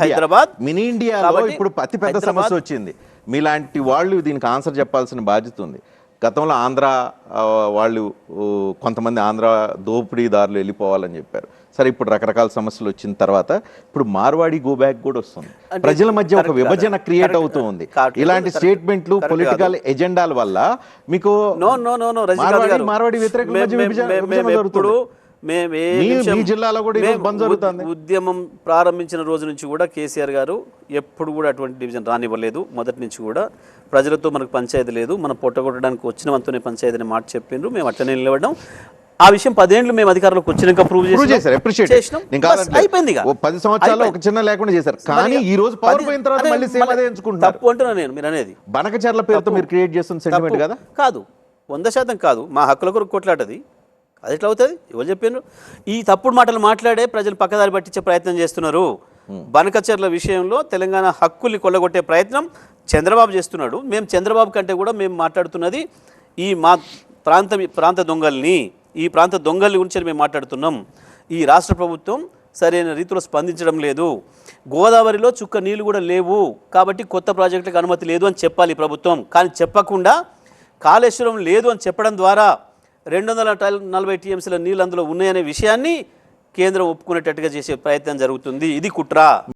Hyderabad mini ఇండియాలో ఇప్పుడు అతిపెద్ద సమస్య వచ్చింది. మీలాంటి వాళ్ళు దీనికి ఆన్సర్ చెప్పాల్సిన బాధ్యత ఉంది. గతంలో ఆంధ్ర వాళ్ళు కొంతమంది ఆంధ్ర దోపిడీదారులు వెళ్ళిపోవాలని చెప్పారు. సరే, ఇప్పుడు రకరకాల సమస్యలు వచ్చిన తర్వాత ఇప్పుడు మార్వాడి గో బ్యాక్ కూడా వస్తుంది. ప్రజల మధ్య ఒక విభజన క్రియేట్ అవుతూ ఉంది. ఇలాంటి స్టేట్మెంట్లు పొలిటికల్ ఎజెండాల వల్ల మీకు మార్వాడి వ్యతిరేకుల మధ్య విభజన జరుగుతుంది. ఉద్యమం ప్రారంభించిన రోజు నుంచి కూడా కేసీఆర్ గారు ఎప్పుడు కూడా అటువంటి డివిజన్ రానివ్వలేదు. మొదటి నుంచి కూడా ప్రజలతో మనకు పంచాయతీ లేదు, మనం పొట్టగొట్టడానికి వచ్చిన వంతునే పంచాయతీని మాట చెప్పిండ్రు. మేము అట్లనే నిలబడ్డాం. ఆ విషయం 10 ఏళ్ళు మేము అధికారంలోకి వచ్చినాక ప్రూవ్ చేశారు. అయిపోయింది. 10 సంవత్సరాలు ఒక చిన్న లేకుండా చేశారు. కానీ ఈ రోజు పవర్ పోయిన తర్వాత మళ్ళీ సేమ్ అదే ఎంచుకుంటారు. తప్పు అంటున్నా నేను. మీరు అనేది బనకచర్ల పేరుతో మీరు క్రియేట్ చేస్తున్న సెంటిమెంట్ కదా? కాదు, 100% కాదు. మా హక్కుల కొరకు కొట్లాటది. అది ఎట్లా అవుతుంది? ఎవరు చెప్పారు? ఈ తప్పుడు మాటలు మాట్లాడే ప్రజలు పక్కదారి పట్టించే ప్రయత్నం చేస్తున్నారు. బనకచర్ల విషయంలో తెలంగాణ హక్కుల్ని కొల్లగొట్టే ప్రయత్నం చంద్రబాబు చేస్తున్నాడు. మేము చంద్రబాబు కంటే కూడా మేము మాట్లాడుతున్నది ఈ మా ప్రాంత దొంగల్ని, ఈ ప్రాంత దొంగల గురించి మేము మాట్లాడుతున్నాం. ఈ రాష్ట్ర ప్రభుత్వం సరైన రీతిలో స్పందించడం లేదు. గోదావరిలో చుక్క నీళ్లు కూడా లేవు కాబట్టి కొత్త ప్రాజెక్టులకు అనుమతి లేదు అని చెప్పాలి ప్రభుత్వం. కానీ చెప్పకుండా కాళేశ్వరం లేదు అని చెప్పడం ద్వారా 240 టీఎంసీల నీళ్ళు అందులో ఉన్నాయనే విషయాన్ని కేంద్రం ఒప్పుకునేటట్టుగా చేసే ప్రయత్నం జరుగుతుంది. ఇది కుట్ర.